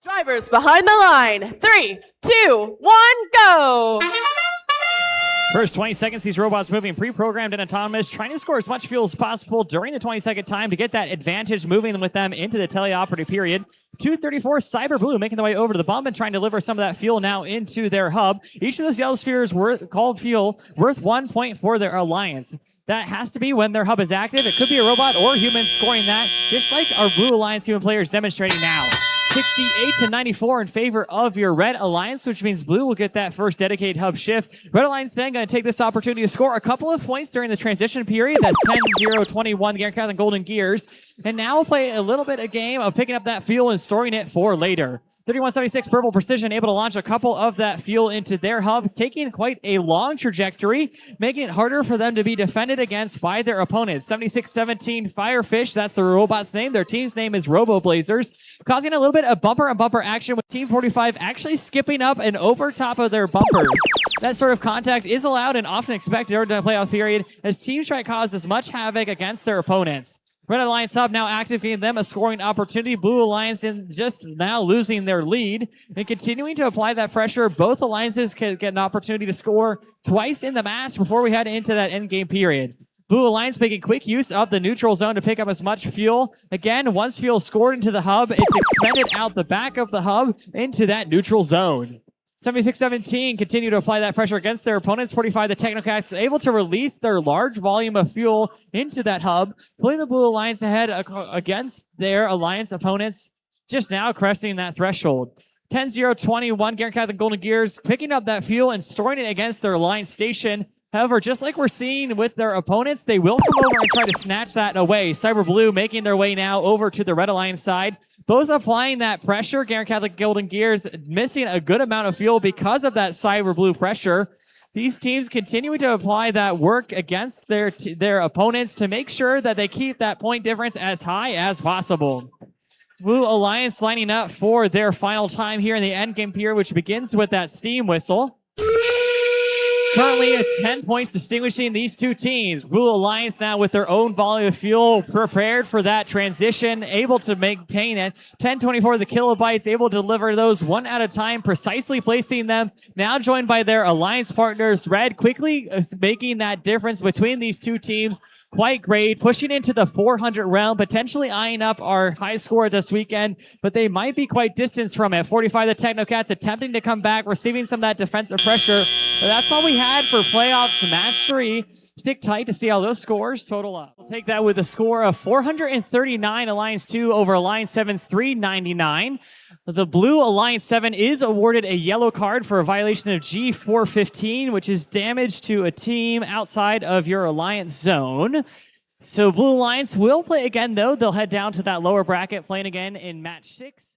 Drivers behind the line. 3, 2, 1, go! First 20 seconds, these robots moving pre-programmed and autonomous, trying to score as much fuel as possible during the 20-second time to get that advantage, moving with them into the teleoperative period. 234 Cyber Blue making their way over to the bump and trying to deliver some of that fuel now into their hub. Each of those yellow spheres called fuel worth 1 point for their alliance. That has to be when their hub is active. It could be a robot or human scoring that, just like our Blue Alliance human players demonstrating now. 68 to 94 in favor of your Red Alliance, which means Blue will get that first dedicated hub shift. Red Alliance then going to take this opportunity to score a couple of points during the transition period. That's 10-0-21 Gear and Golden Gears. And now we'll play a little bit of game of picking up that fuel and storing it for later. 3176 Purple Precision able to launch a couple of that fuel into their hub, taking quite a long trajectory, making it harder for them to be defended against by their opponents. 7617 Firefish, that's the robot's name. Their team's name is Robo Blazers, causing a little bit of bumper-on-bumper action with Team 45 actually skipping up and over top of their bumpers. That sort of contact is allowed and often expected during the playoff period as teams try to cause as much havoc against their opponents. Red Alliance hub now active, giving them a scoring opportunity. Blue Alliance in just now losing their lead and continuing to apply that pressure. Both alliances can get an opportunity to score twice in the match before we head into that endgame period. Blue Alliance making quick use of the neutral zone to pick up as much fuel. Again, once fuel is scored into the hub, it's expended out the back of the hub into that neutral zone. 7617 continue to apply that pressure against their opponents. 45, the Technocats, able to release their large volume of fuel into that hub, pulling the Blue Alliance ahead against their Alliance opponents, just now cresting that threshold. 10-0-21, Gear and Golden Gears picking up that fuel and storing it against their Alliance station. However, just like we're seeing with their opponents, they will come over and try to snatch that away. Cyber Blue making their way now over to the Red Alliance side. Both applying that pressure. Garen Catholic Golden Gears missing a good amount of fuel because of that Cyber Blue pressure. These teams continuing to apply that work against their opponents to make sure that they keep that point difference as high as possible. Blue Alliance lining up for their final time here in the endgame period, which begins with that steam whistle. Currently at 10 points distinguishing these two teams. Blue Alliance now with their own volume of fuel, prepared for that transition, able to maintain it. 1024 the kilobytes, able to deliver those one at a time, precisely placing them. Now joined by their alliance partners. Red quickly making that difference between these two teams quite great, pushing into the 400 realm, potentially eyeing up our high score this weekend, but they might be quite distant from it. 45, the Technocats attempting to come back, receiving some of that defensive pressure. But that's all we had for playoffs match 3. Stick tight to see how those scores total up. We'll take that with a score of 439 Alliance 2 over Alliance 7's 399. The Blue Alliance 7 is awarded a yellow card for a violation of G415, which is damage to a team outside of your Alliance zone. So Blue Alliance will play again, though. They'll head down to that lower bracket, playing again in match 6.